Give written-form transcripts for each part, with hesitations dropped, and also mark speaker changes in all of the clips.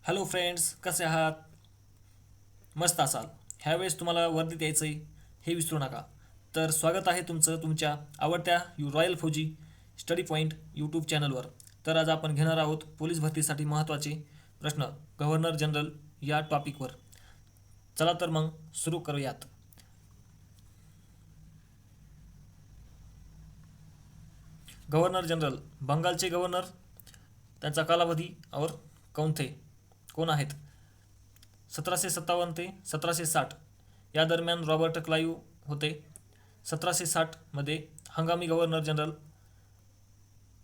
Speaker 1: Hello friends, कसे आहात? मस्त असाल. ह्यावेळेस तुम्हाला वर्दीत यायचं आहे हे विसरू नका. तर स्वागत आहे तुमचं तुमच्या आवडत्या रॉयल फौजी स्टडी पॉईंट यूट्यूब चॅनलवर. तर आज आपण घेणार आहोत पोलीस भरतीसाठी महत्त्वाचे प्रश्न गव्हर्नर जनरल या टॉपिकवर. चला तर मग सुरू करूयात. गव्हर्नर जनरल, बंगालचे गव्हर्नर, त्यांचा कालावधी और कौन थे, कोण आहेत? 1757 ते 1760 या दरम्यान रॉबर्ट क्लाइव्ह होते. 1760 हंगामी गव्हर्नर जनरल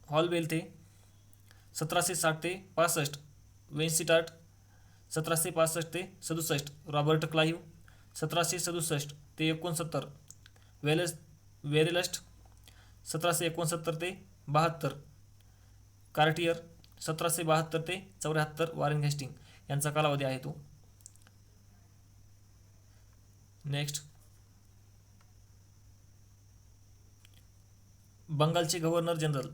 Speaker 1: हॉलवेल थे. 1760 ते 65 वेन्सिटार्ट. 1765 ते 67 रॉबर्ट क्लाइव्ह. 1767 ते 69 वेरेलस्ट. 1769 ते 72 कार्टियर. 1772 ते 74 वॉरेन हेस्टिंग यांचा कालावधी आहे तो. नेक्स्ट, बंगालचे गव्हर्नर जनरल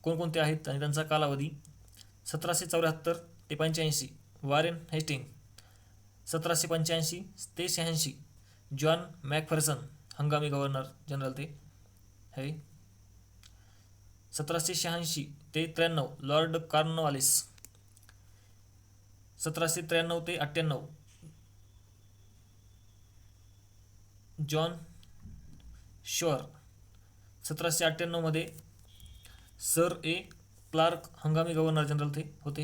Speaker 1: कोणकोणते आहेत आणि त्यांचा कालावधी? 1774 ते 85 वॉरेन हेस्टिंग. 1785 ते 86 जॉन मॅकफर्सन हंगामी गव्हर्नर जनरल ते है. 1786 ते 93 लॉर्ड कॉर्नवालिस. 1793 ते 98 जॉन शॉर. 1798 सर ए क्लार्क हंगामी गव्हर्नर जनरल ते होते.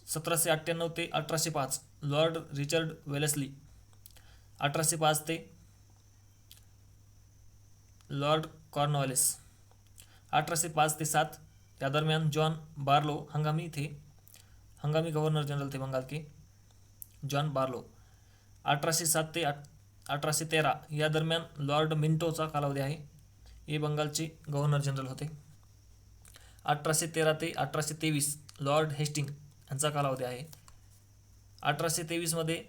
Speaker 1: 1798 ते 1805 लॉर्ड रिचर्ड वेलेस्ली. 1805 ते लॉर्ड कॉर्नवालिस. 1805 ते 7 त्या दरम्यान जॉन बार्लो हंगामी गव्हर्नर जनरल थे बंगाल के जॉन बार्लो. 1807 ते 1813 या दरम्यान लॉर्ड मिंटोचा कालावधी आहे. हे बंगालचे गव्हर्नर जनरल होते. 1813 ते 1823 लॉर्ड हेस्टिंग यांचा कालावधी आहे. 1823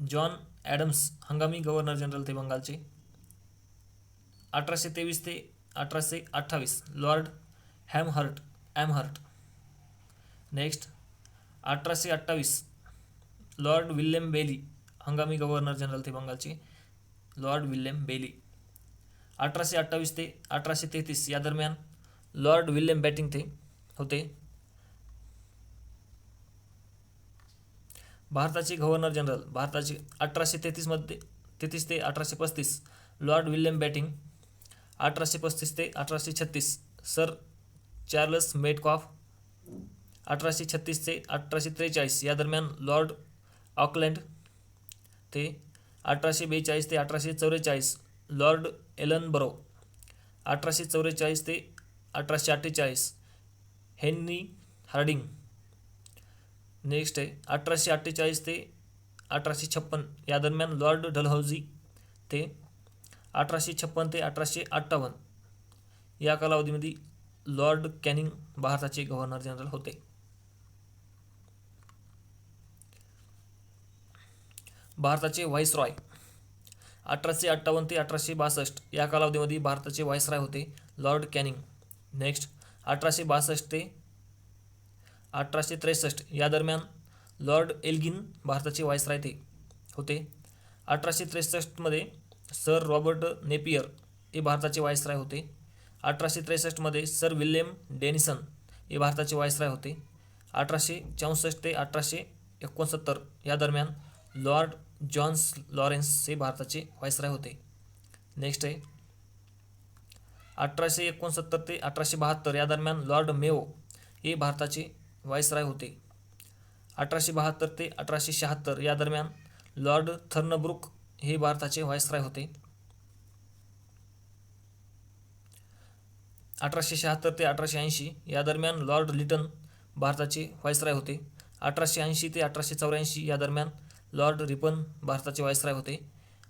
Speaker 1: जॉन ॲडम्स हंगामी गव्हर्नर जनरल ते बंगालचे. 1823 ते 1828 lord Amherst. Next, 1828 lord William Bayley हंगामी गव्हर्नर जनरल ते बंगालचे लॉर्ड विल्यम बेली. 1828 ते 1833 या दरम्यान लॉर्ड विल्यम बॅटिंग ते होते. भारताचे गव्हर्नर जनरल 1833 ते 1835 लॉर्ड विल्यम बॅटिंग. 1835 ते 1836 सर चार्ल्स मेटकॉफ. 1836 ते 1843 या दरम्यान लॉर्ड ऑकलँड ते. 1842 ते 1844 लॉर्ड एलनबरो. 1844 ते 1848 हेनरी हार्डिंग. नेक्स्ट आहे 1848 ते 1856 या दरम्यान लॉर्ड डलहौजी ते. 1856 ते 1858 या कालावधीमध्ये लॉर्ड कॅनिंग भारताचे गव्हर्नर जनरल होते. भारताचे व्हाईसरॉय 1858 ते 1862 या कालावधीमध्ये भारताचे व्हाईसरॉय होते लॉर्ड कॅनिंग. नेक्स्ट, 1862 ते 1863 या दरम्यान लॉर्ड एल्गिन भारताचे व्हाईसरॉय ते होते. 1863 सर रॉबर्ट नेपियर हे भारताचे व्हाईसरॉय होते. 1863 सर विल्यम डेनिसन हे भारताचे व्हाईसरॉय होते. 1864 ते 1869 या दरम्यान लॉर्ड जॉन लॉरेन्स हे भारताचे व्हाईसरॉय होते. नेक्स्ट आहे 1869 ते 1872 या दरम्यान लॉर्ड मेयो हे भारताचे व्हाईसरॉय होते. 1872 ते 1876 या दरम्यान लॉर्ड थर्नब्रुक हे भारताचे व्हाईसरॉय होते. 1876 ते 1880 या दरम्यान लॉर्ड लिटन भारताचे व्हाईसरॉय होते. 1880 ते 1884 या दरम्यान लॉर्ड रिपन भारताचे व्हाईसरॉय होते.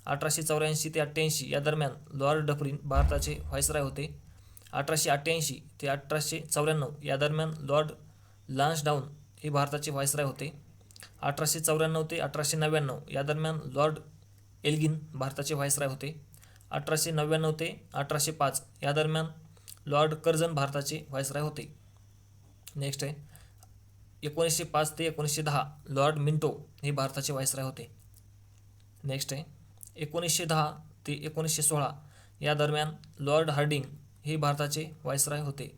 Speaker 1: 1884 ते 88 या दरम्यान लॉर्ड डफरिन भारताचे व्हाईसरॉय होते. 1888 ते 1894 या दरम्यान लॉर्ड लान्सडाऊन हे भारताचे व्हाईसरॉय होते. 1894 ते 1899 या दरम्यान लॉर्ड एल्गिन भारताचे व्हाईसरॉय होते. 1899 ते 1805 या दरम्यान लॉर्ड कर्झन भारताचे व्हाईसरॉय होते. नेक्स्ट आहे 1905 ते 1910 लॉर्ड मिंटो हे भारताचे व्हाईसरॉय होते. नेक्स्ट आहे 1910 ते 1916 या दरम्यान लॉर्ड हार्डिंग हे भारताचे व्हाईसरॉय होते.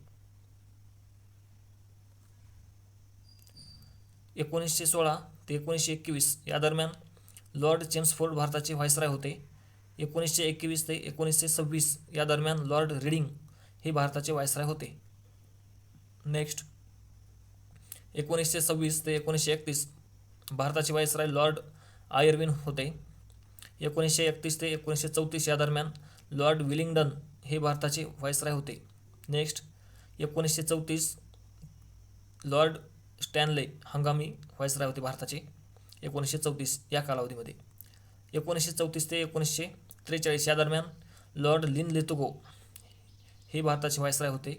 Speaker 1: 1916 ते 1921 या दरम्यान लॉर्ड चेम्सफोर्ड भारताचे व्हाईसरॉय होते. 1921 ते 1926 या दरम्यान लॉर्ड रीडिंग हे भारताचे व्हाईसरॉय होते. नेक्स्ट 1926 ते 1931 भारताचे व्हाईसरॉय लॉर्ड आयर्विन होते. 1931 ते 1934 या दरम्यान लॉर्ड विलिंग्डन हे भारताचे व्हाईसरॉय होते. नेक्स्ट 1934 लॉर्ड स्टॅनले हंगामी व्हाईसरॉय होते भारताचे 1934 या कालावधीमध्ये. 1934 ते 1943 या दरम्यान लॉर्ड लिनलिथगो हे भारताचे व्हाईसरॉय होते.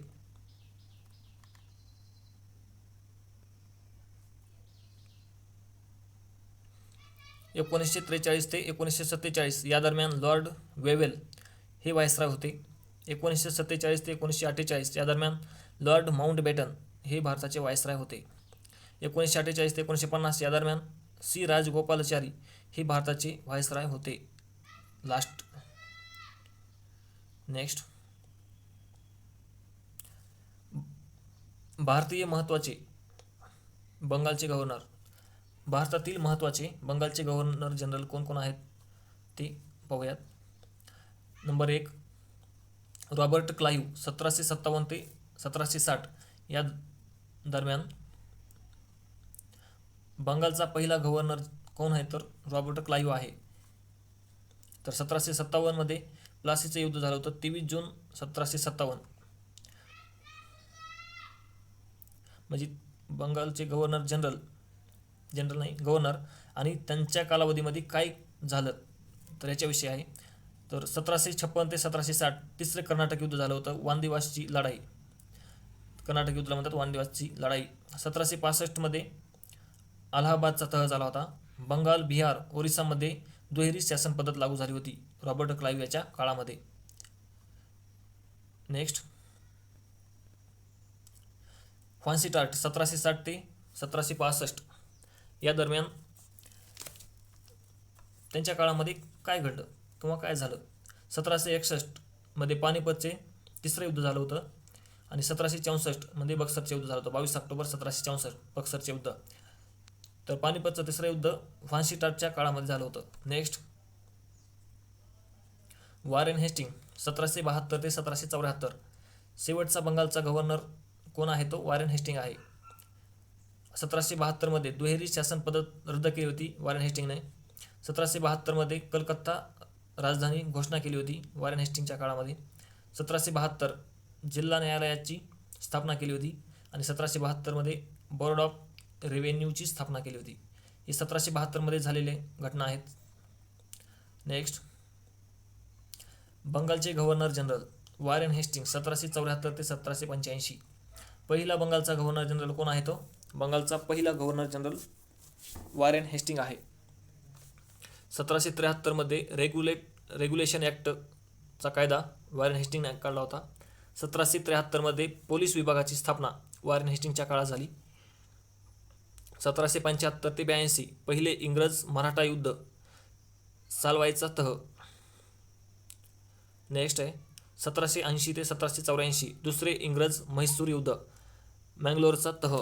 Speaker 1: 1943 ते 1947 या दरम्यान लॉर्ड वेवेल हे व्हाईसरॉय होते. 1947 ते 1948 या दरम्यान लॉर्ड माउंटबॅटन हे भारताचे व्हाईसरॉय होते. 1948 ते 1950 या दरम्यान सी राजगोपालाचारी हे भारताचे व्हाईसरॉय होते. लास्ट नेक्स्ट भारतीय महत्त्वाचे बंगालचे गव्हर्नर. भारतातील महत्त्वाचे बंगालचे गव्हर्नर जनरल कोण कोण आहेत ते पाहूयात. नंबर 1 रॉबर्ट क्लाइव्ह 1757 ते 1760 या दरम्यान बंगालचा पहिला गव्हर्नर कोण आहे तर रॉबर्ट क्लाइव्ह आहे. तर 1757 मध्ये प्लासीचं युद्ध झालं होतं. 23 जून 1757 म्हणजे बंगालचे गव्हर्नर गव्हर्नर आणि त्यांच्या कालावधीमध्ये काय झालं तर याच्याविषयी आहे. तर 1756 ते 1760 तिसरे कर्नाटक युद्ध झालं होतं. वांदिवासची लढाई कर्नाटक युद्धला म्हणतात वांदिवासची लढाई. 1765 मध्ये अलाहाबादचा तह झाला होता. बंगाल, बिहार, ओरिसामध्ये दुहेरी शासन पद्धत लागू झाली होती रॉबर्ट क्लाइव्ह याच्या काळामध्ये. नेक्स्ट फ्रान्सिटार्ट 1760 ते 1765 या दरम्यान त्यांच्या काळामध्ये काय घडलं किंवा काय झालं. 1761 मध्ये पानिपतचे तिसरं युद्ध झालं होतं आणि 1764 मध्ये बक्सरचे युद्ध झालं होतं. 22 ऑक्टोबर 1764 बक्सरचे युद्ध. तर पानिपतचं तिसरं युद्ध फ्रान्सिटार्टच्या काळामध्ये झालं होतं. नेक्स्ट वॉरेन हेस्टिंग 1772 ते 1774 शेवटचा बंगालचा गव्हर्नर कोण आहे तो वॉरेन हेस्टिंग आहे. 1772 मध्ये दुहेरी शासन पद्धत रद्द केली होती वॉरेन हेस्टिंगने. 1772 मध्ये कलकत्ता राजधानी घोषणा केली होती वॉरेन हेस्टिंगच्या काळामध्ये. 1772 जिल्हा न्यायालयाची स्थापना केली होती आणि 1772 मध्ये बोर्ड ऑफ रेव्हेन्यूची स्थापना केली होती. हे 1772 मध्ये झालेले घटना आहेत. नेक्स्ट बंगालचे गव्हर्नर जनरल वॉरेन हेस्टिंग 1774 ते 1785 पहिला बंगालचा गव्हर्नर जनरल कोण आहे तो बंगालचा पहिला गव्हर्नर जनरल वॉरेन हेस्टिंग आहे. 1773 मध्ये रेग्युलेशन ॲक्टचा कायदा वॉरेन हेस्टिंगने काढला होता. 1773 मध्ये पोलीस विभागाची स्थापना वॉरेन हेस्टिंगच्या काळात झाली. 1775 ते 82 पहिले इंग्रज मराठा युद्ध सालवाईचा तह. नेक्स्ट आहे 1780 ते 1784 दुसरे इंग्रज म्हैसूर युद्ध मँगलोरचा तह.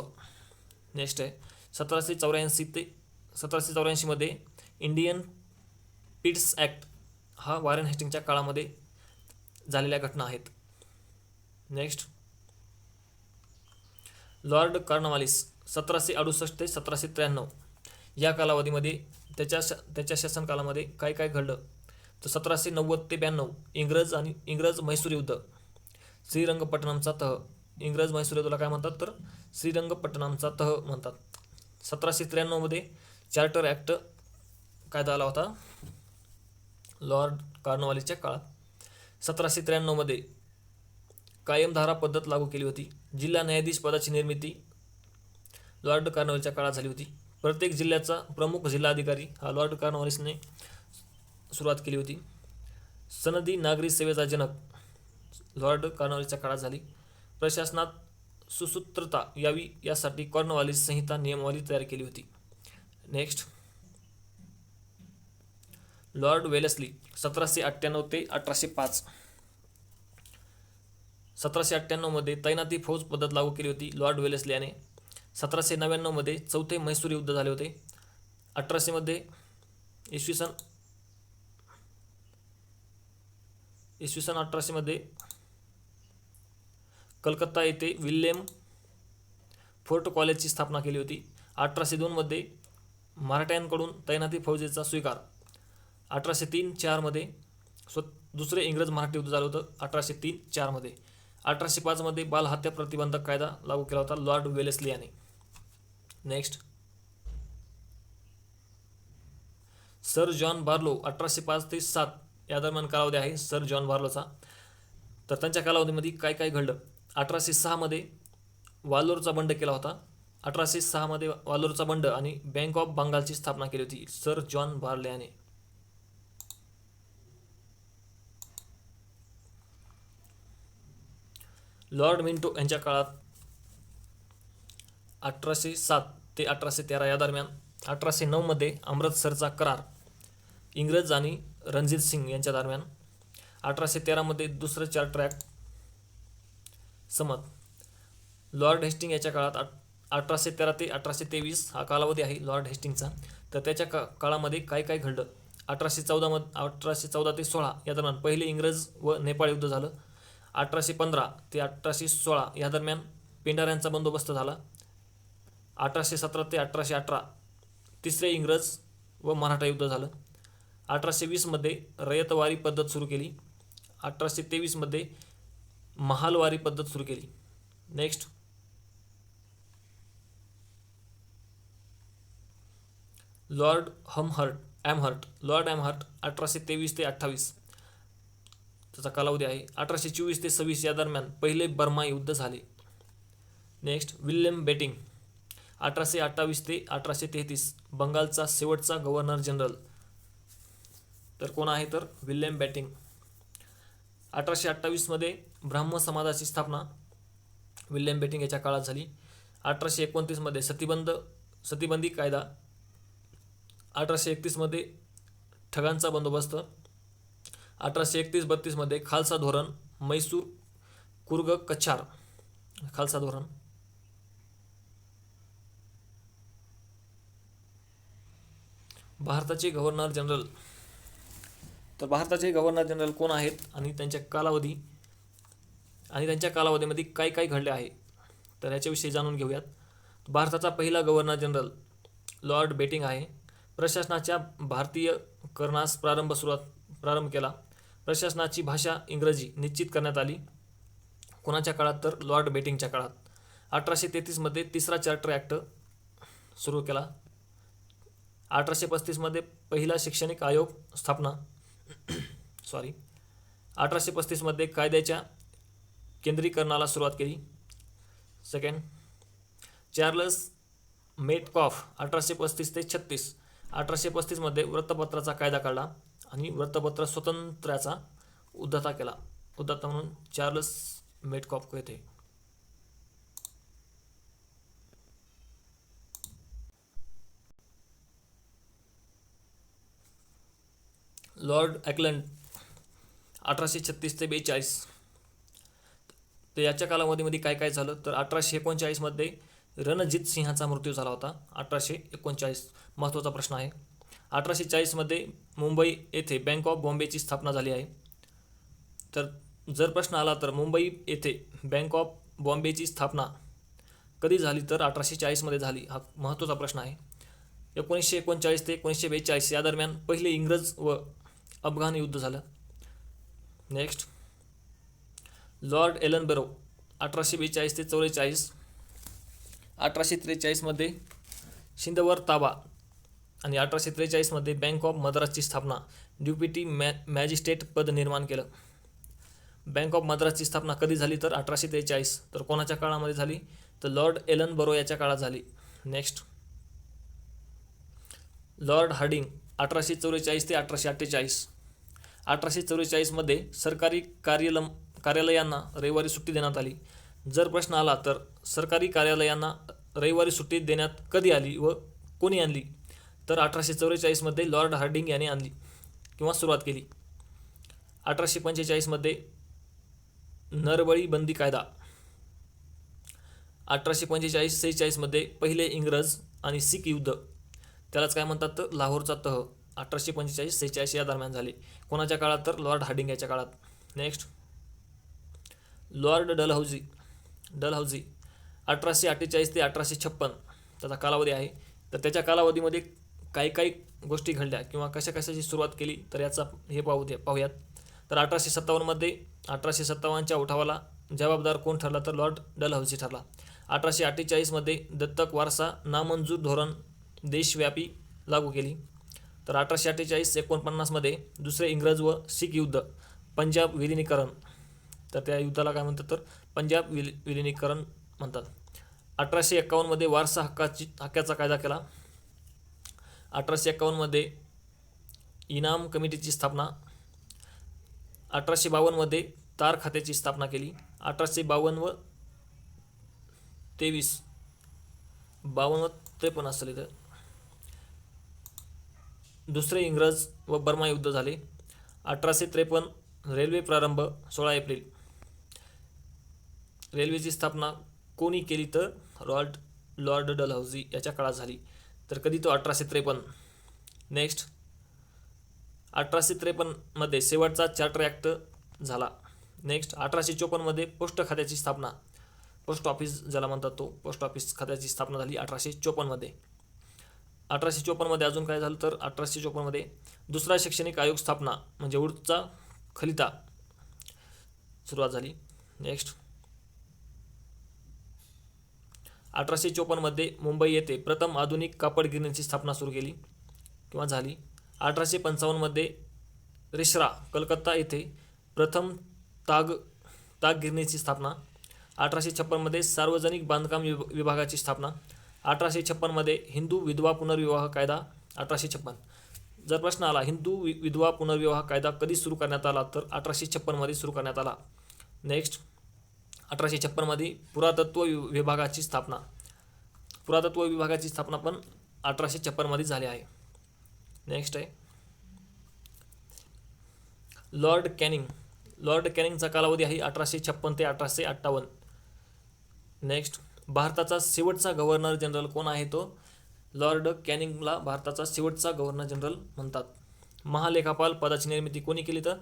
Speaker 1: नेक्स्ट आहे 1784 ते 1784 मध्ये इंडियन पीट्स ॲक्ट हा वॉरेन हेस्टिंगच्या काळामध्ये झालेल्या घटना आहेत. नेक्स्ट लॉर्ड कॉर्नवालिस 1768 ते 1793 या कालावधीमध्ये त्याच्या शासनकालामध्ये काय काय घडलं तर 1790 ते 92 इंग्रज म्हैसूर युद्ध श्रीरंगपट्टणमचा तह. इंग्रज म्हैसूर युद्धाला काय म्हणतात तर श्रीरंगपट्टणमचा तह म्हणतात. 1793 मध्ये चार्टर ॲक्ट कायदा आला होता लॉर्ड कॉर्नवालिसच्या काळात. 1793 मध्ये कायमधारा पद्धत लागू केली होती. जिल्हा न्यायाधीश पदाची निर्मिती लॉर्ड कॉर्नवालिसच्या काळात झाली होती. प्रत्येक जिल्ह्याचा प्रमुख जिल्हाधिकारी हा लॉर्ड कॉर्नवालिसने सुरुवात केली होती. सनदी नागरी सेवेचा जनक लॉर्ड कॉर्नवालिसच्या काळात झाली. प्रशासनात सुसूत्रता यावी यासाठी कॉर्नवालिस संहिता नियमावली तयार केली होती. नेक्स्ट, लॉर्ड वेलेस्ली 1798 ते 1805. 1798 मध्ये तैनाती फौज पद्धत लागू केली होती लॉर्ड वेलेस्ली याने. 1799 मध्ये चौथे म्हैसूर युद्ध झाले होते. 1800 मध्ये इसवी सन 1800 मध्ये कलकत्ता येथे विल्यम फोर्ट कॉलेजची स्थापना केली होती. 1802 मध्ये मराठ्यांकडून तैनाती फौजेचा स्वीकार. 1803-04 मध्ये दुसरे इंग्रज मराठी युद्ध झालं होतं 1803-04 मध्ये. 1805 मध्ये बालहत्या प्रतिबंधक कायदा लागू केला होता लॉर्ड वेलेस्ली याने. नेक्स्ट, सर जॉन बार्लो 1805 ते 7 या दरम्यान कालावधी आहे सर जॉन बार्लोचा. तर त्यांच्या कालावधीमध्ये काय काय घडलं. 1806 मध्ये वालोरचा बंड केला होता. 1806 मध्ये वालोरचा बंड आणि बँक ऑफ बंगालची स्थापना केली होती सर जॉन बार्ले याने. लॉर्ड मिंटो यांच्या काळात 1807 ते 1813 या दरम्यान. 1809 मध्ये अमृतसरचा करार इंग्रज आणि रणजित सिंग यांच्या दरम्यान. 1813 मध्ये दुसरं चार्टर ॲक्ट संमत. लॉर्ड हेस्टिंग याच्या काळात 1813 ते 1823 हा कालावधी आहे लॉर्ड हेस्टिंगचा. तर त्याच्या काळामध्ये काय काय घडलं. 1814 ते 16 या दरम्यान पहिले इंग्रज व नेपाळ युद्ध झालं. 1815 ते 1816 या दरम्यान पेंढाऱ्यांचा बंदोबस्त झाला. 1817 ते 1818 तिसरे इंग्रज व मराठा युद्ध झालं. 1820 मध्ये रयतवारी पद्धत सुरू केली. 1823 मध्ये महालवारी पद्धत सुरू केली. नेक्स्ट, लॉर्ड ॲमहर्ट 1823 ते 28 त्याचा कालावधी आहे. 1824 ते 26 या दरम्यान पहिले बर्मा युद्ध झाले. नेक्स्ट, विल्यम बेटिंग 1828 ते 1833 बंगालचा शेवटचा गव्हर्नर जनरल. तर कोण आहे तर विल्यम बेटिंग. 1828 मध्ये ब्राह्म समाजाची स्थापना विल्यम बेटिंग याच्या काळात झाली. 1829 मध्ये सतीबंदी कायदा. 1831 मध्ये ठगांचा बंदोबस्त. 1831-32 मध्ये खालसा धोरण म्हैसूर कुर्ग कछार खालसा धोरण. भारताचे गव्हर्नर जनरल. तर भारताचे गव्हर्नर जनरल कोण आहेत आणि त्यांच्या कालावधीमध्ये काय काय घडले आहे तर याच्याविषयी जाणून घेऊयात. भारताचा पहिला गव्हर्नर जनरल लॉर्ड बेटिंग आहे. प्रशासनाच्या भारतीयकरणास प्रारंभ केला. प्रशासनाची भाषा इंग्रजी निश्चित करण्यात आली. कोणाच्या काळात तर लॉर्ड बेटिंगच्या काळात. 1833 मध्ये तिसरा चार्टर ॲक्ट सुरू केला. 1835 मध्ये पहिला शैक्षणिक आयोग स्थापना. 1835 मध्ये कायद्याच्या केंद्रीकरणाला सुरुवात केली. सेकंड, चार्ल्स मेटकॉफ 1835 ते 36. 1835 मध्ये वृत्तपत्राचा कायदा काढला आणि वृत्तपत्र स्वातंत्र्याचा उद्दाता म्हणून चार्ल्स मेटकॉफ येते. लॉर्ड ॲकलंड 1836 ते 42. तर याच्या कालावधीमध्ये काय काय झालं तर 1839 मध्ये रणजित सिंहाचा मृत्यू झाला होता. 1839 महत्त्वाचा प्रश्न आहे. 1840 मध्ये मुंबई येथे बँक ऑफ बॉम्बेची स्थापना झाली आहे. तर जर प्रश्न आला तर मुंबई येथे बँक ऑफ बॉम्बेची स्थापना कधी झाली तर 1840 मध्ये झाली. हा महत्त्वाचा प्रश्न आहे. 1939 ते 1942 या दरम्यान पहिले इंग्रज व अफगाण युद्ध झालं. नेक्स्ट, लॉर्ड एलनबरो 1842 ते 44. 1843 मध्ये शिंदवर ताबा आणि 1843 मध्ये बँक ऑफ मद्रासची स्थापना. डेप्युटी मॅजिस्ट्रेट पद निर्माण केलं. बँक ऑफ मद्रासची स्थापना कधी झाली तर 1843. तर कोणाच्या काळामध्ये झाली तर लॉर्ड एलनबरो याच्या काळात झाली. नेक्स्ट, लॉर्ड हार्डिंग 1844 ते 1848. 1844 मध्ये सरकारी कार्यालयांना रविवारी सुट्टी देण्यात आली. जर प्रश्न आला तर सरकारी कार्यालयांना रविवारी सुट्टी देण्यात कधी आली व कोणी आणली, तर 1844मध्ये लॉर्ड हार्डिंग यांनी आणली किंवा सुरुवात केली. 1845मध्ये नरबळी बंदी कायदा. 1845-46मध्ये पहिले इंग्रज आणि शीख युद्ध, त्यालाच काय म्हणतात तर लाहोरचा तह, 1845-46 या दरम्यान झाले. कोणाच्या काळात तर लॉर्ड हार्डिंग याच्या काळात. नेक्स्ट, लॉर्ड डलहौसी 1848 ते 1856 त्याचा कालावधी आहे. तर त्याच्या कालावधीमध्ये काही काही गोष्टी घडल्या किंवा कशाची सुरुवात केली तर याचा हे पाहूयात. तर 1857मध्ये 1857च्या उठावाला जबाबदार कोण ठरला तर लॉर्ड डलहौसी ठरला. 1848मध्ये दत्तक वारसा नामंजूर धोरण देशव्यापी लागू केली. तर 1848-49मध्ये दुसरे इंग्रज व शीख युद्ध, पंजाब विलिनीकरण, तर त्या युद्धाला काय म्हणतात तर पंजाब विलिनीकरण म्हणतात. 1851मध्ये वारसा हक्काचा कायदा केला. 1851मध्ये इनाम कमिटीची स्थापना. 1852मध्ये तार खात्याची स्थापना केली. 1852 व 53 असेल इथं. दुसरे इंग्रज व बर्मा युद्ध झाले. 1853 रेल्वे प्रारंभ, 16 एप्रिल. रेल्वेची स्थापना कोणी केली तर लॉर्ड डलहौसी याच्या काळात झाली. तर कधी तो 1853. नेक्स्ट, 1853मध्ये शेवटचा चार्टर ॲक्ट झाला. नेक्स्ट, 1854मध्ये पोस्ट खात्याची स्थापना, पोस्ट ऑफिस ज्याला म्हणतात तो पोस्ट ऑफिस खात्याची स्थापना झाली 1854मध्ये. 1854मध्ये अजून काय झालं तर 1854मध्ये दुसरा शैक्षणिक आयोग स्थापना म्हणजे उर्चा खलिता सुरुवात झाली. नेक्स्ट, 1854मध्ये मुंबई येथे प्रथम आधुनिक कापड गिरणीची स्थापना सुरू केली किंवा झाली. 1855मध्ये रिश्रा कलकत्ता येथे प्रथम ताग गिरणीची स्थापना. 1856मध्ये सार्वजनिक बांधकाम विभागाची स्थापना. 1856मध्ये हिंदू विधवा पुनर्विवाह कायदा. 1856. जर प्रश्न आला हिंदू विधवा पुनर्विवाह कायदा कधी सुरू करण्यात आला तर 1856मध्ये सुरू करण्यात आला. नेक्स्ट, 1856मध्ये पुरातत्व विभागाची स्थापना. पुरातत्व विभागाची स्थापना पण 1856मध्ये झाली आहे. नेक्स्ट आहे लॉर्ड कॅनिंगचा कालावधी आहे 1856 ते 1858. नेक्स्ट, भारताचा शेवटचा गव्हर्नर जनरल कोण आहे तो लॉर्ड कॅनिंगला भारताचा शेवटचा गव्हर्नर जनरल म्हणतात. महालेखापाल पदाची निर्मिती कोणी केली तर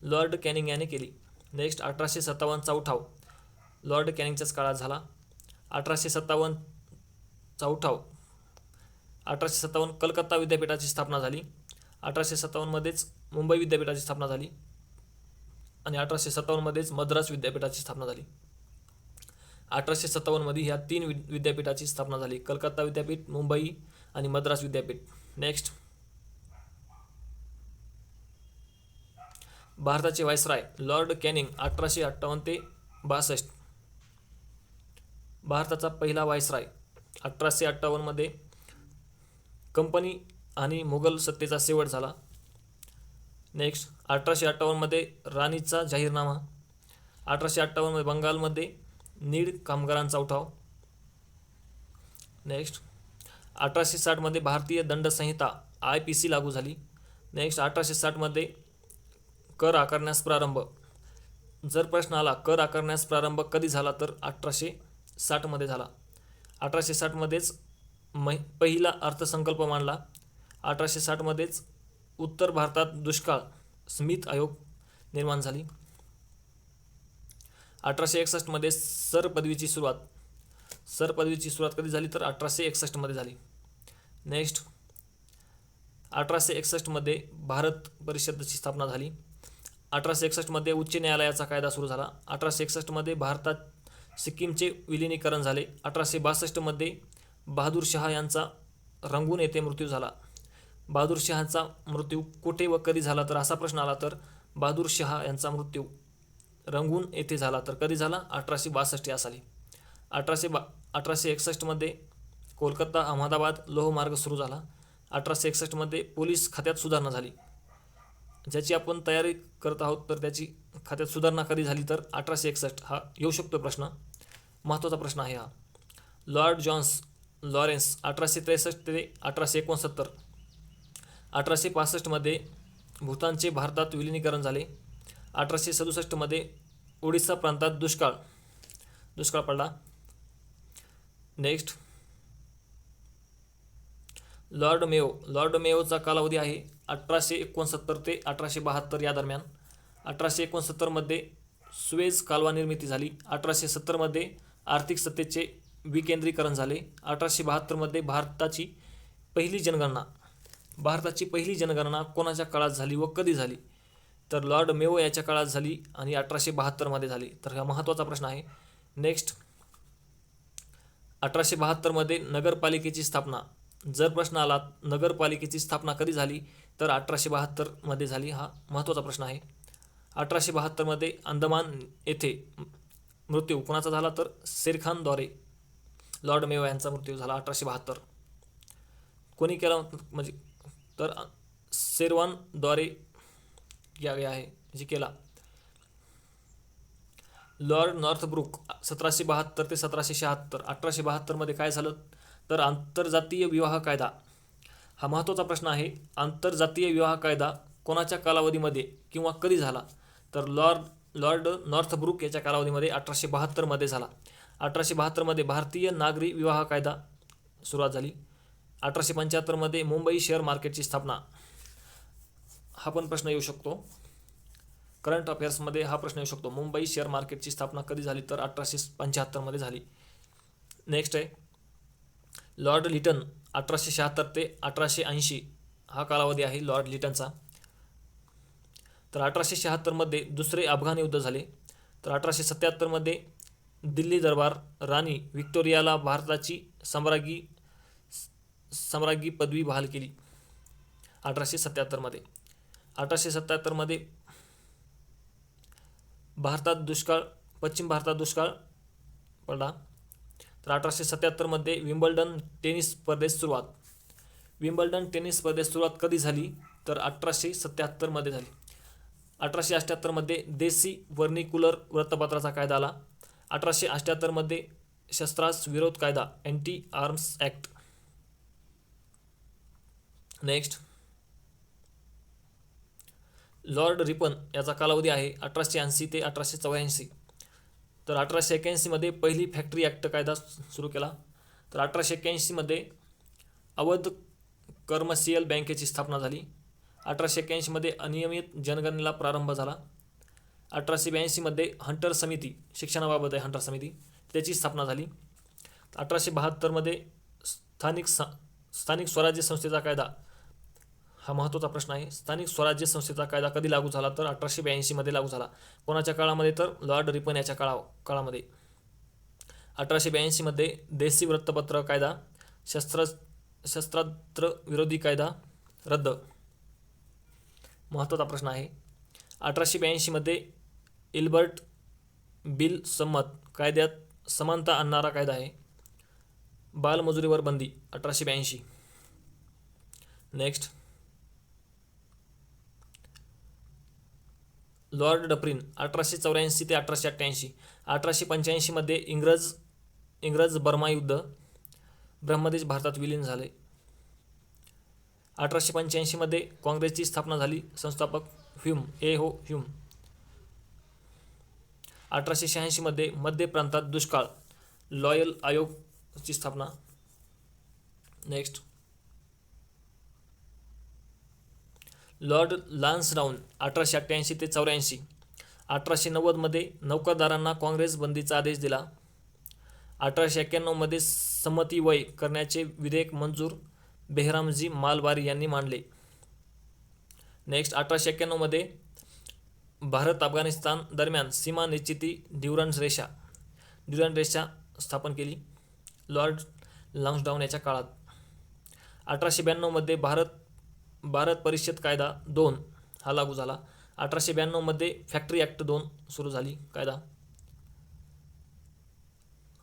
Speaker 1: लॉर्ड कॅनिंग याने केली. नेक्स्ट, 1857चा उठाव लॉर्ड कॅनिंगच्याच काळात झाला. 1857चा उठाव 1857 कलकत्ता विद्यापीठाची स्थापना झाली. 1857मध्येच मुंबई विद्यापीठाची स्थापना झाली आणि 1857मध्येच मद्रास विद्यापीठाची स्थापना झाली. 1857मध्ये ह्या 3 विद्यापीठाची स्थापना झाली, कलकत्ता विद्यापीठ, मुंबई आणि मद्रास विद्यापीठ. नेक्स्ट, भारताचे व्हाईसराय लॉर्ड कॅनिंग 1858 ते 62. भारताचा पहिला व्हाईसराय 1858मध्ये कंपनी आणि मुघल सत्तेचा शेवट झाला. नेक्स्ट, 1858मध्ये राणीचा जाहीरनामा. 1858मध्ये बंगालमध्ये नीड कामगारांचा उठाव. नेक्स्ट, 1860मध्ये भारतीय दंड संहिता IPC लागू झाली. नेक्स्ट, 1860मध्ये कर आकारण्यास प्रारंभ. जर प्रश्न आला कर आकारण्यास प्रारंभ कधी झाला तर 1860मध्ये झाला. 1860मध्येच पहिला अर्थसंकल्प मांडला. 1860मध्येच उत्तर भारतात दुष्काळ स्मिथ आयोग निर्माण झाली. 1861मध्ये सर पदवीची सुरुवात कधी झाली तर 1861मध्ये झाली. नेक्स्ट, 1861मध्ये भारत परिषदेची स्थापना झाली. 1861मध्ये उच्च न्यायालयाचा कायदा सुरू झाला. 1861मध्ये भारतात सिक्कीमचे विलिनीकरण झाले. 1862मध्ये बहादूर शहा यांचा रंगून येथे मृत्यू झाला. बहादूर शहाचा मृत्यू कुठे व कधी झाला तर असा प्रश्न आला तर बहादूर शहा यांचा मृत्यू रंगून येथे झाला तर कधी झाला 1862 या साली. 1861मध्ये कोलकाता अहमदाबाद लोहमार्ग सुरू झाला. 1861मध्ये पोलीस खात्यात सुधारणा झाली, ज्याची आपण तयारी करत आहोत. तर त्याची खात्यात सुधारणा कधी झाली तर 1861 हा येऊ शकतो प्रश्न. महत्त्वाचा प्रश्न आहे हा. लॉर्ड जॉन्स लॉरेन्स 1863 ते 1869. 1865मध्ये भूतानचे भारतात विलिनीकरण झाले. 1867मध्ये ओडिसा प्रांतात दुष्काळ पडला. नेक्स्ट, लॉर्ड मेयोचा कालावधी आहे 1869 ते 1872 या दरम्यान. 1869मध्ये सुएझ कालवा निर्मिती झाली. 1870मध्ये आर्थिक सत्तेचे विकेंद्रीकरण झाले. 1872मध्ये भारताची पहिली जनगणना कोणाच्या काळात झाली व कधी झाली? तर लॉर्ड मेयो याच्या काळात झाली आणि 1872मध्ये झाली. तर हा महत्त्वाचा प्रश्न आहे. नेक्स्ट, 1872मध्ये नगरपालिकेची स्थापना. जर प्रश्न आला नगरपालिकेची स्थापना कधी झाली तर 1872मध्ये झाली. हा महत्त्वाचा प्रश्न आहे. 1872मध्ये अंदमान येथे मृत्यू कोणाचा झाला तर शेरखानद्वारे लॉर्ड मेयो यांचा मृत्यू झाला 1872. कोणी केला म्हणजे तर शेरवानद्वारे आहे केला. लॉर्ड नॉर्थब्रूक 1772 ते 1776. 1872मध्ये काय झालं तर आंतरजातीय विवाह कायदा. हा महत्त्वाचा प्रश्न आहे. आंतरजातीय विवाह कायदा कोणाच्या कालावधीमध्ये किंवा कधी झाला तर लॉर्ड नॉर्थब्रूक याच्या कालावधीमध्ये 1872मध्ये झाला. 1872मध्ये भारतीय नागरी विवाह कायदा सुरुवात झाली. 1875मध्ये मुंबई शेअर मार्केटची स्थापना. हा पण प्रश्न येऊ शकतो. करंट अफेअर्समध्ये हा प्रश्न येऊ शकतो. मुंबई शेअर मार्केटची स्थापना कधी झाली तर 1875मध्ये झाली. नेक्स्ट आहे लॉर्ड लिटन 1876 ते 1880 हा कालावधी आहे लॉर्ड लिटनचा. तर 1876मध्ये दुसरे अफगाण युद्ध झाले. तर 1877मध्ये दिल्ली दरबार राणी व्हिक्टोरियाला भारताची सम्राज्ञी पदवी बहाल केली 1877मध्ये. 1877मध्ये पश्चिम भारतात दुष्काळ पडला. तर 1877मध्ये विम्बल्डन टेनिस स्पर्धेस सुरुवात कधी झाली तर 1877मध्ये झाली. 1878मध्ये देसी वर्निक्युलर वृत्तपत्राचा कायदा आला. 1878मध्ये शस्त्रास विरोध कायदा anti arms act. Next, Lord Ripon याचा कालावधी आहे 1880 ते 1884. तर 1881मध्ये पहिली फॅक्टरी ॲक्ट कायदा सुरू केला. तर 1881मध्ये अवध कमर्शियल बँकेची स्थापना झाली. 1881मध्ये अनियमित जनगणनेला प्रारंभ झाला. 1882मध्ये हंटर समिती, शिक्षणाबाबत आहे हंटर समिती, त्याची स्थापना झाली. 1872मध्ये स्थानिक स्वराज्य संस्थेचा कायदा. हा महत्त्वाचा प्रश्न आहे. स्थानिक स्वराज्य संस्थेचा कायदा कधी लागू झाला तर 1882मध्ये लागू झाला. कोणाच्या काळामध्ये तर लॉर्ड रिपन याच्या काळामध्ये. 1882मध्ये देसी वृत्तपत्र कायदा, शस्त्रास्त्र विरोधी कायदा रद्द. महत्त्वाचा प्रश्न आहे. 1882मध्ये इल्बर्ट बिल संमत कायद्यात समानता आणणारा कायदा आहे. बालमजुरीवर बंदी 1882. नेक्स्ट, लॉर्ड डप्रिन 1884 ते 1888. 1885मध्ये इंग्रज बर्मा युद्ध, ब्रह्मदेश भारतात विलीन झाले. 1885मध्ये काँग्रेसची स्थापना झाली. संस्थापक ह्यूम. 1886मध्ये मध्य प्रांतात दुष्काळ, लॉयल आयोगची स्थापना. नेक्स्ट, लॉर्ड लान्सडाऊन 1888 ते 84. 1890मध्ये नौकरदारांना काँग्रेस बंदीचा आदेश दिला. 1891मध्ये संमती वय करण्याचे विधेयक मंजूर बेहरामजी मालबारी यांनी मांडले. नेक्स्ट, 1891मध्ये भारत अफगाणिस्तान दरम्यान सीमा निश्चिती ड्युरंड रेषा स्थापन केली लॉर्ड लान्सडाऊन याच्या काळात. 1892मध्ये भारत परिषद कायदा 2 हा लागू झाला. 1892मध्ये फॅक्टरी ॲक्ट 2 सुरू झाली कायदा.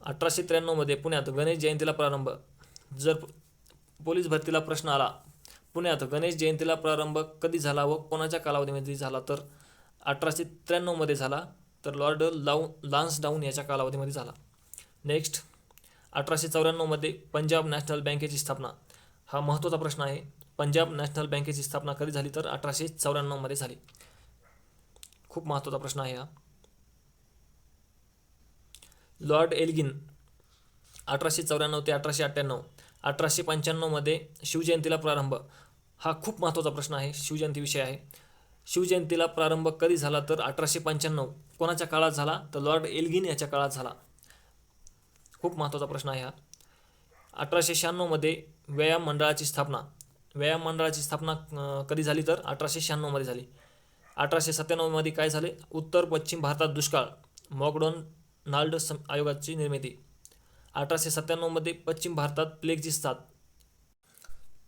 Speaker 1: 1893मध्ये पुण्यात गणेश जयंतीला प्रारंभ. जर पोलीस भरतीला प्रश्न आला पुण्यात गणेश जयंतीला प्रारंभ कधी झाला व कोणाच्या कालावधीमध्ये झाला तर 1893मध्ये झाला. तर लॉर्ड लान्सडाऊन याच्या कालावधीमध्ये झाला. नेक्स्ट, 1894मध्ये पंजाब नॅशनल बँकेची स्थापना. हा महत्त्वाचा प्रश्न आहे. पंजाब नॅशनल बँकेची स्थापना कधी झाली तर 1894मध्ये झाली. खूप महत्त्वाचा प्रश्न आहे हा. लॉर्ड एल्गिन 1894 ते 1898. 1895मध्ये शिवजयंतीला प्रारंभ. हा खूप महत्त्वाचा प्रश्न आहे, शिवजयंती विषय आहे. शिवजयंतीला प्रारंभ कधी झाला तर 1895. कोणाच्या काळात झाला तर लॉर्ड एल्गिन याच्या काळात झाला. खूप महत्त्वाचा प्रश्न आहे हा. 1896मध्ये व्यायाम मंडळाची स्थापना. व्यायाम मंडळाची स्थापना कधी झाली तर 1896मध्ये झाली. 1897मध्ये काय झाले? उत्तर पश्चिम भारतात दुष्काळ. मॅकडोनाल्ड आयोगाची निर्मिती. 1897मध्ये पश्चिम भारतात प्लेगची साथ.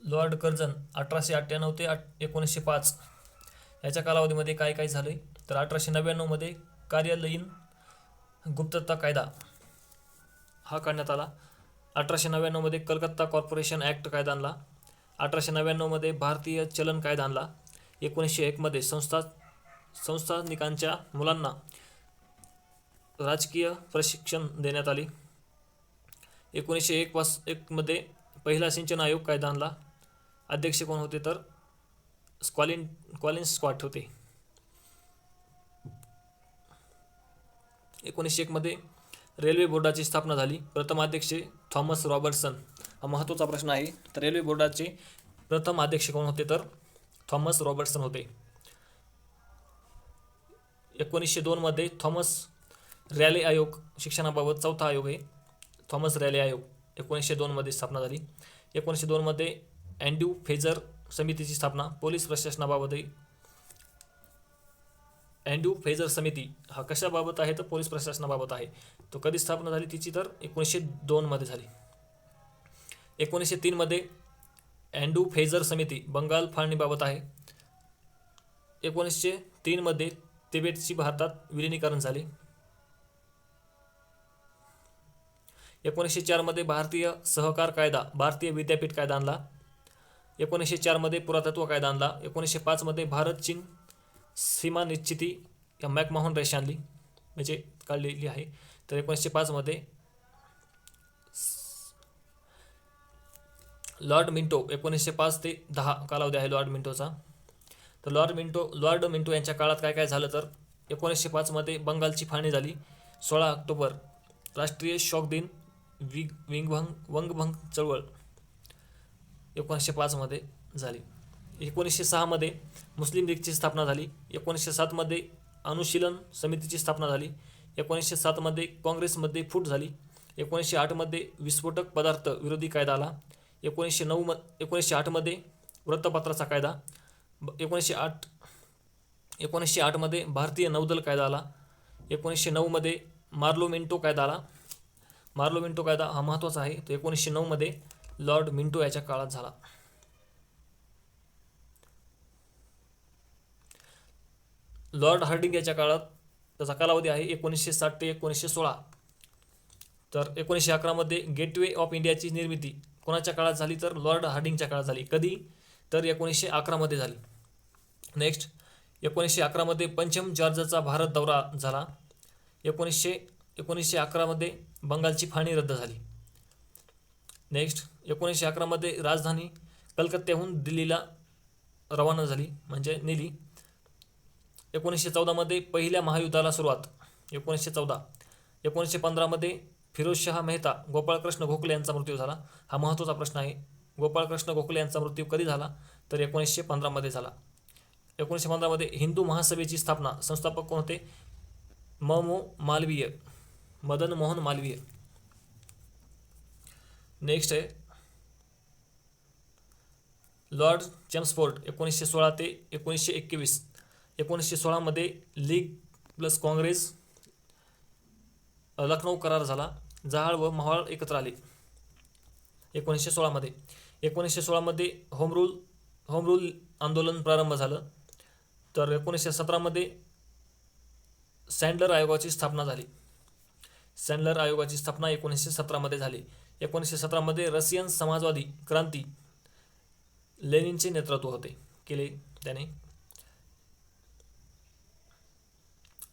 Speaker 1: लॉर्ड कर्झन 1898 ते 1905 याच्या कालावधीमध्ये काय काय झाले तर 1899मध्ये कार्यालयीन गुप्तता कायदा हा काढण्यात आला. 1899मध्ये कलकत्ता कॉर्पोरेशन ॲक्ट कायदा आणला. 1899मध्ये भारतीय चलन कायदा आणला. 1901मध्ये संस्थानिकांच्या मुलांना राजकीय प्रशिक्षण देण्यात आले. 1901मध्ये पहिला सिंचन आयोग कायदा आणला. अध्यक्ष कोण होते तर कॉलिन्स स्कॉट होते. 1901मध्ये रेल्वे बोर्डाची स्थापना झाली. प्रथम अध्यक्ष थॉमस रॉबर्टसन. हा महत्त्वाचा प्रश्न आहे. तर रेल्वे बोर्डाचे प्रथम अध्यक्ष कोण होते तर थॉमस रॉबर्टसन होते. 1902मध्ये थॉमस रॅले आयोग शिक्षणाबाबत चौथा आयोग आहे. थॉमस रॅले आयोग 1902मध्ये स्थापना झाली. 1902मध्ये अँड्र्यू फेजर समितीची स्थापना. पोलीस प्रशासनाबाबतही अँड्र्यू फेजर समिती हा कशाबाबत आहे तर पोलीस प्रशासनाबाबत आहे. तो कधी स्थापना झाली तिची तर 1902मध्ये झाली. 1903मध्ये अँड्र्यू फेजर समिती बंगाल फाळणीबाबत आहे. 1903मध्ये तिबेटची भारतात विलिनीकरण झाले. 1904मध्ये भारतीय सहकार कायदा, भारतीय विद्यापीठ कायदा आणला. 1904मध्ये पुरातत्व कायदा आणला. 1905मध्ये भारत चीन सीमा निश्चिती या मॅकमोहन रेषा आणली म्हणजे काढलेली आहे. तर 1905मध्ये लॉर्ड मिंटो 1905 ते 10 कालावधी आहे लॉर्ड मिंटोचा. तर लॉर्ड मिंटो यांच्या काळात काय काय झालं तर 1905मध्ये बंगालची फाळणी झाली. 16 ऑक्टोबर राष्ट्रीय शोक दिन. वंगभंग चळवळ 1905मध्ये झाली. 1906मध्ये मुस्लिम लीगची स्थापना झाली. 1907मध्ये अनुशीलन समितीची स्थापना झाली. 1907मध्ये काँग्रेसमध्ये फूट झाली. 1908मध्ये विस्फोटक पदार्थ विरोधी कायदा आला. 1908मध्ये वृत्तपत्राचा कायदा. 1908मध्ये भारतीय नौदल कायदा आला. 1909मध्ये मार्लो मिंटो कायदा आला. मार्लो मिंटो कायदा हा महत्त्वाचा आहे. तो 1909मध्ये लॉर्ड मिंटो याच्या काळात झाला. लॉर्ड हार्डिंग याच्या काळात त्याचा कालावधी आहे 1960 ते 1916. तर 1911मध्ये गेटवे ऑफ इंडियाची निर्मिती कोणाच्या काळात झाली तर लॉर्ड हार्डिंगच्या काळात झाली. कधी तर 1911मध्ये झाली. नेक्स्ट, 1911मध्ये पंचम जॉर्जचा भारत दौरा झाला. 1911मध्ये बंगालची फाळणी रद्द झाली. नेक्स्ट, 1911मध्ये राजधानी कलकत्त्याहून दिल्लीला रवाना झाली म्हणजे नेली. 1914मध्ये पहिल्या महायुद्धाला सुरुवात. 1914. 1915मध्ये फिरोजशहा मेहता गोपाळकृष्ण गोखले यांचा मृत्यू झाला. हा महत्त्वाचा प्रश्न आहे. गोपाळकृष्ण गोखले यांचा मृत्यू कधी झाला तर 1915मध्ये झाला. 1915मध्ये हिंदू महासभेची स्थापना. संस्थापक कोण होते? मदन मोहन मालवीय. नेक्स्ट आहे लॉर्ड चेम्सफोर्ड 1916 ते 1921. 1916मध्ये लीग प्लस काँग्रेस लखनौ करार झाला. जहाळ व मावळ एकत्र आले 1916मध्ये. 1916मध्ये होम रूल आंदोलन प्रारंभ झालं. तर 1917मध्ये सँडलर आयोगाची स्थापना झाली. सँडलर आयोगाची स्थापना 1917मध्ये झाली. 1917मध्ये रशियन समाजवादी क्रांती लेनिनचे नेतृत्व केले त्याने.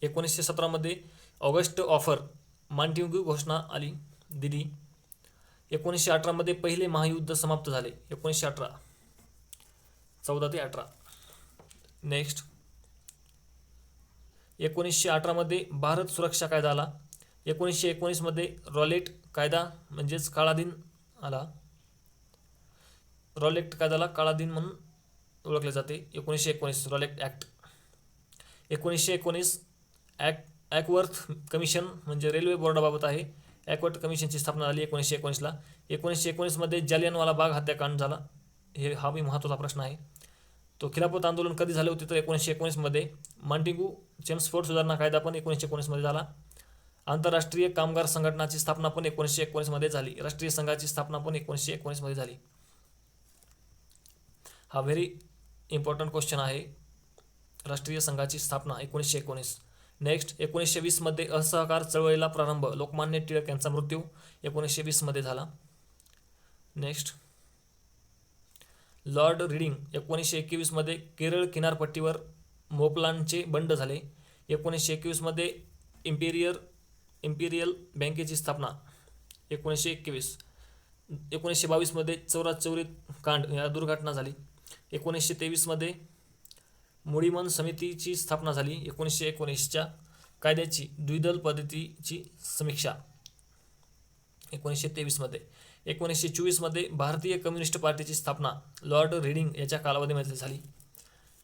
Speaker 1: 1917मध्ये ऑगस्ट ऑफर मॉन्टेग्यू घोषणा आली. दिली. 1918 मध्ये पहिले महायुद्ध समाप्त झाले. 1918, 14 ते 18. नेक्स्ट, 1918 मध्ये भारत सुरक्षा कायदा आला. 1919 मध्ये रॉलेट कायदा म्हणजेच काळा दिन आला. रॉलेट कायद्याला काळा दिन म्हणून ओळखले जाते. 1919 रॉलेट ॲक्ट. 1919 ॲकवर्थ कमिशन म्हणजे रेल्वे बोर्डाबाबत आहे. ॲकवर्थ कमिशनची स्थापना झाली 1919ला. 1919 मध्ये जालियनवाला बाग हत्याकांड झाला. हा बी महत्त्वाचा प्रश्न आहे. तो खिलाफत आंदोलन कधी झाले होते तर 1919 मध्ये. माँटेग्यू चेम्सफोर्ड सुधारणा कायदा पण 1919 मध्ये झाला. आंतरराष्ट्रीय कामगार संघटनाची स्थापना पण 1919 मध्ये झाली. राष्ट्रीय संघाची स्थापना पण 1919 मध्ये झाली. हा व्हेरी इम्पॉर्टंट क्वेश्चन आहे. राष्ट्रीय संघाची स्थापना 1919. नेक्स्ट, 1920 मध्ये असहकार चळवळीला प्रारंभ. लोकमान्य टिळक यांचा मृत्यू 1920 मध्ये झाला. नेक्स्ट, लॉर्ड रिडिंग 1921 मध्ये केरळ किनारपट्टीवर मोपलांचे बंड झाले. 1921 मध्ये इम्पिरियल बँकेची स्थापना 1921. 1922 मध्ये चौराचौरी कांड या दुर्घटना झाली. 1923 मध्ये मुळीमन समितीची स्थापना झाली. 1919च्या कायद्याची द्विदल पद्धतीची समीक्षा 1923 मध्ये. 1924 मध्ये भारतीय कम्युनिस्ट पार्टीची स्थापना लॉर्ड रिडिंग याच्या कालावधीमध्ये झाली.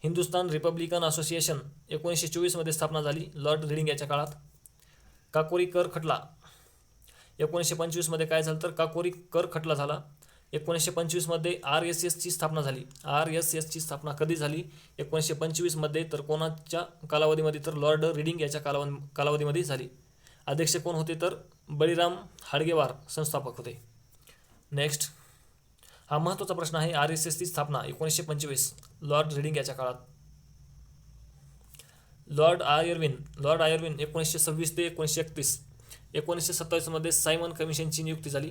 Speaker 1: हिंदुस्तान रिपब्लिकन असोसिएशन 1924 मध्ये स्थापना झाली लॉर्ड रिडिंग याच्या काळात. काकोरी कर खटला 1925 मध्ये काय झालं तर काकोरी कर खटला झाला. 1925 मध्ये RSS ची स्थापना झाली. RSS ची स्थापना कधी झाली 1925 मध्ये तर कोणाच्या कालावधीमध्ये तर लॉर्ड रिडिंग याच्या कालावधीमध्ये झाली. अध्यक्ष कोण होते तर बळीराम हाडगेवार संस्थापक होते. नेक्स्ट, हा महत्त्वाचा प्रश्न आहे. RSS ची स्थापना 1925 लॉर्ड रिडिंग याच्या काळात. लॉर्ड आयर्विन 1926 ते 1931. 1927 मध्ये सायमन कमिशनची नियुक्ती झाली.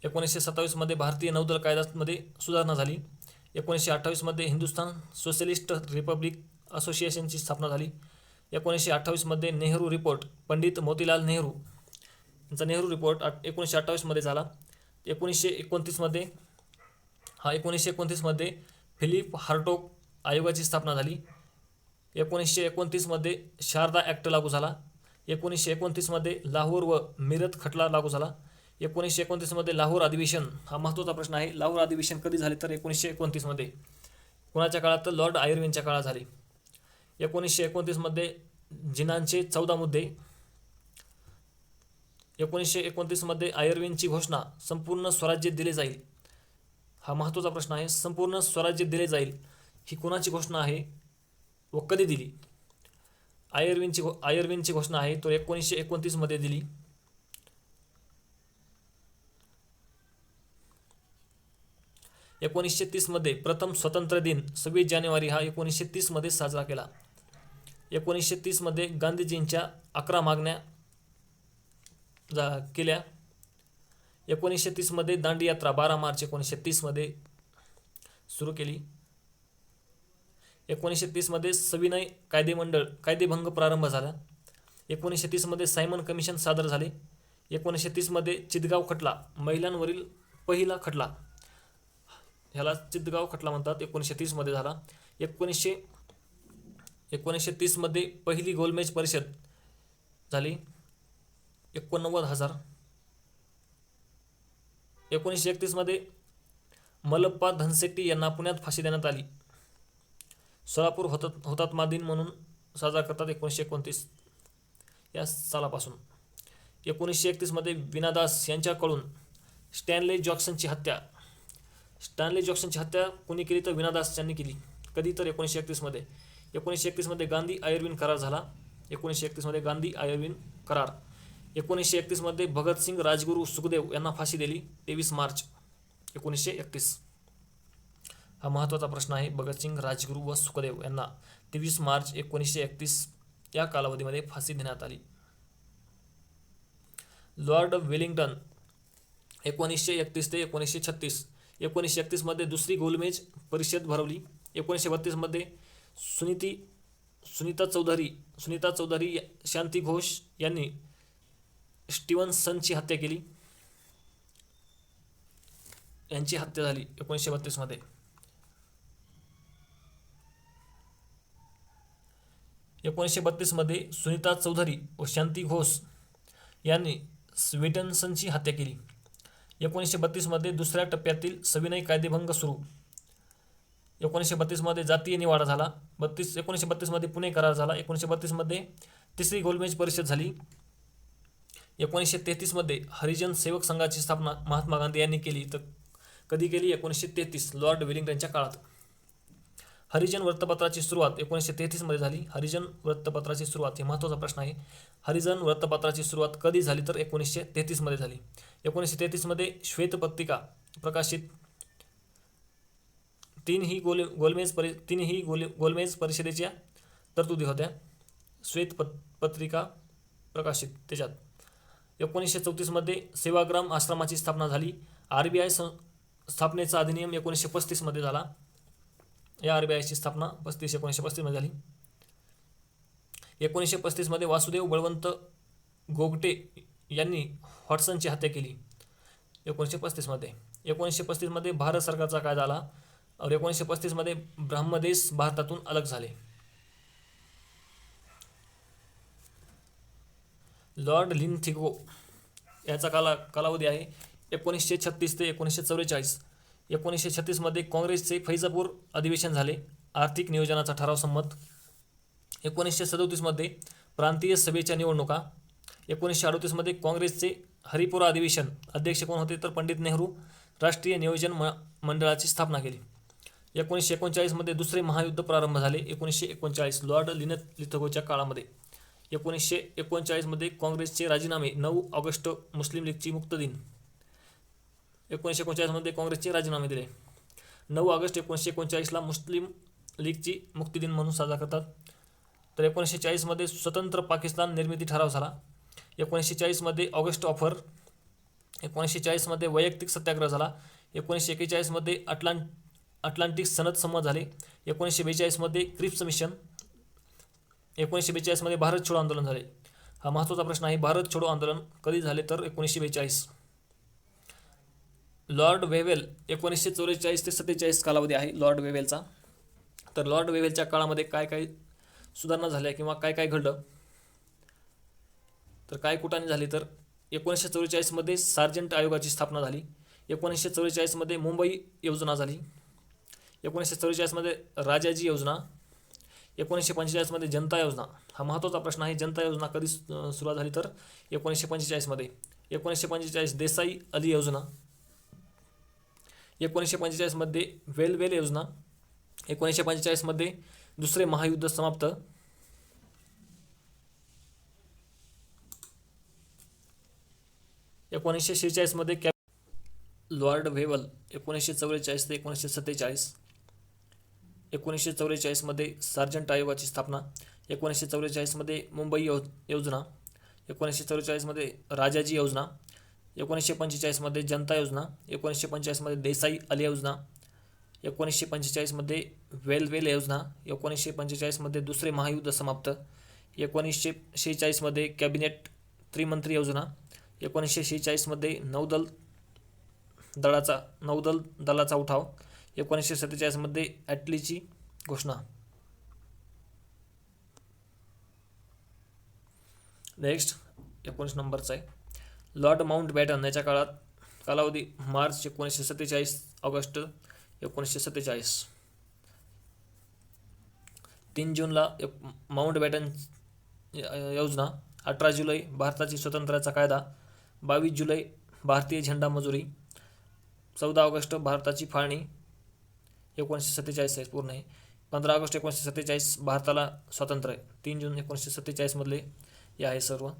Speaker 1: 1927 मध्ये भारतीय नौदल कायद्यामध्ये सुधारणा झाली. 1928 मध्ये हिंदुस्थान सोशलिस्ट रिपब्लिक असोसिएशनची स्थापना झाली. 1928 मध्ये नेहरू रिपोर्ट पंडित मोतीलाल नेहरू यांचा नेहरू रिपोर्ट 1928 मध्ये झाला. 1929 मध्ये फिलिप हार्टोग आयोगाची स्थापना झाली. 1929 मध्ये शारदा ॲक्ट लागू झाला. 1929 मध्ये लाहोर व मिरत खटला लागू झाला. 1929 मध्ये लाहोर अधिवेशन, हा महत्त्वाचा प्रश्न आहे. लाहोर अधिवेशन कधी झाले तर 1929 मध्ये. कोणाच्या काळात तर लॉर्ड आयर्विनच्या काळात झाले. 1929 मध्ये जिनांचे 14 मुद्दे. 1929 मध्ये आयर्विनची घोषणा संपूर्ण स्वराज्य दिले जाईल. हा महत्त्वाचा प्रश्न आहे. संपूर्ण स्वराज्य दिले जाईल ही कोणाची घोषणा आहे व कधी दिली? आयर्विनची घोषणा आहे तो 1929 मध्ये दिली. 1930 मध्ये प्रथम स्वतंत्र दिन 26 जानेवारी हा 1930 मध्ये साजरा केला. 1930 मध्ये गांधीजींच्या 11 मागण्या केल्या. 1930 मध्ये दांडी यात्रा 12 मार्च 1930 मध्ये सुरू केली. 1930 मध्ये सविनय कायदेमंडळ कायदेभंग प्रारंभ झाला. 1930 मध्ये सायमन कमिशन सादर झाले. 1930 मध्ये चितगाव खटला महिलांवरील पहिला खटला, ह्याला चितगाव खटला म्हणतात, 1930 मध्ये झाला. 1930 मध्ये पहिली गोलमेज परिषद झाली 89,000. 1931 मध्ये मलप्पा धनसेट्टी यांना पुण्यात फाशी देण्यात आली. सोलापूर हुतात्मा दिन म्हणून साजरा करतात 1929 या सालापासून. 1931 मध्ये विनादास यांच्याकडून स्टॅनले जॉक्सनची हत्या कोणी केली तर विनादास यांनी केली. कधी तर 1931 मध्ये. 1931 मध्ये गांधी आयर्विन करार झाला. 1931 मध्ये गांधी आयर्विन करार. 1931 मध्ये भगतसिंग राजगुरू सुखदेव यांना फाशी दिली 23 मार्च 1931. हा महत्त्वाचा प्रश्न आहे. भगतसिंग राजगुरू व सुखदेव यांना 23 मार्च 1931 या कालावधीमध्ये फाशी देण्यात आली. लॉर्ड वेलिंग्टन 1931 ते 1936. 1931 मध्ये दुसरी गोलमेज परिषद भरवली. 1932 मध्ये सुनीता चौधरी शांती घोष यांनी स्टीव्हन्सनची हत्या केली. यांची हत्या झाली 1932 मध्ये. 1932 मध्ये सुनीता चौधरी व शांती घोष यांनी स्वीटन्सनची हत्या केली. 1932 मध्ये दुसऱ्या टप्प्यातील सविनय कायदेभंग सुरू. 1932 मध्ये जातीय निवाडा झाला. 1932 मध्ये पुणे करार झाला. 1932 मध्ये तिसरी गोलमेज परिषद झाली. 1933 मध्ये हरिजन सेवक संघाची स्थापना महात्मा गांधी यांनी केली. तर कधी केली? 1933 लॉर्ड वेलिंग्टनच्या काळात. हरिजन वृत्तपत्राची सुरुवात 1933 मध्ये झाली. हरिजन वृत्तपत्राची सुरुवात हे महत्त्वाचा प्रश्न आहे. हरिजन वृत्तपत्राची सुरुवात कधी झाली? तर 1933 मध्ये झाली. 1933 मध्ये श्वेतपत्रिका प्रकाशित. तीनही गोलमेज परिषदेच्या तरतुदी होत्या. श्वेतपत्रिका प्रकाशित त्याच्यात. 1934 मध्ये सेवाग्राम आश्रमाची स्थापना झाली. RBI स्थापनेचा अधिनियम 1935 मध्ये झाला. या RBIची स्थापना 1935 मध्ये झाली. 1935 मध्ये वासुदेव बळवंत गोगटे यांनी हॉटसनची हत्या केली. 1935 मध्ये. 1935 मध्ये भारत सरकारचा कायदा आला और 1935 मध्ये ब्रह्मदेश भारतातून अलग झाले. लॉर्ड लिंथिगो याचा कालावधी आहे 1936 ते 1944. 1936 मध्ये काँग्रेसचे फैजापूर अधिवेशन झाले. आर्थिक नियोजनाचा ठराव संमत. 1937 मध्ये प्रांतीय सभेच्या निवडणुका. 1938 मध्ये काँग्रेसचे हरिपुरा अधिवेशन. अध्यक्ष कोण होते? तर पंडित नेहरू. राष्ट्रीय नियोजन मंडळाची स्थापना केली. 1939 मध्ये दुसरे महायुद्ध प्रारंभ झाले. 1939 लॉर्ड लिंथिगोच्या काळामध्ये. 1939 मध्ये काँग्रेसचे राजीनामे. 9 ऑगस्ट मुस्लिम लीगची मुक्त दिन. 1939 मध्ये काँग्रेसचे राजीनामे दिले. 9 ऑगस्ट 1939ला मुस्लिम लीगची मुक्ती दिन म्हणून साजरा करतात. तर 1940 मध्ये स्वतंत्र पाकिस्तान निर्मिती ठराव झाला. 1940 मध्ये ऑगस्ट ऑफर. 1940 मध्ये वैयक्तिक सत्याग्रह झाला. 1941 मध्ये अटलांटिक सनद संमत झाले. 1942 मध्ये क्रिप्स मिशन. 1942 मध्ये भारत छोडो आंदोलन झाले. हा महत्त्वाचा प्रश्न आहे. भारत छोडो आंदोलन कधी झाले? तर 1942. लॉर्ड वेव्हेल 1944 ते 47 कालावधी आहे लॉर्ड वेव्हेलचा. तर लॉर्ड वेव्हेलच्या काळामध्ये काय काय सुधारणा झाल्या किंवा काय काय घडलं? तर काय कुठाने झाली? तर 1944 मध्ये सार्जंट आयोगाची स्थापना झाली. 1944 मध्ये मुंबई योजना झाली. 1944 मध्ये राजाजी योजना. 1945 मध्ये जनता योजना. हा महत्त्वाचा प्रश्न आहे. जनता योजना कधी सुरुवात झाली? तर 1945 मध्ये. 1945 देसाई अली योजना. 1945 मध्ये वेलवेल योजना. 1945 मध्ये दुसरे महायुद्ध समाप्त. 1946 मध्ये लॉर्ड वेव्हल. 1944 ते 1947. 1944 मध्ये सार्जंट आयोगाची स्थापना. 1944 मध्ये मुंबई योजना. 1944 मध्ये राजाजी योजना. 1945 मध्ये जनता योजना. 1945 मध्ये देसाई अली योजना. 1945 मध्ये वेलवेल योजना. 1945 मध्ये दुसरे महायुद्ध समाप्त. 1946 मध्ये कॅबिनेट त्रिमंत्री योजना. 1946 मध्ये नौदल दलाचा उठाव. 1947 मध्ये ॲटलीची घोषणा. नेक्स्ट 19 नंबरचा आहे लॉर्ड माउंटबॅटन याच्या कालावधी मार्च 1947 ऑगस्ट 1947. 3 जूनला माउंटबॅटन योजना. 18 जुलै भारताची स्वातंत्र्याचा कायदा. 22 जुलै भारतीय झेंडा मजुरी. 14 ऑगस्ट भारताची फाळणी. 1947 आहे पूर्ण आहे. 15 ऑगस्ट 1947 भारताला स्वातंत्र्य. 3 जून 1947 मधले हे आहे सर्व.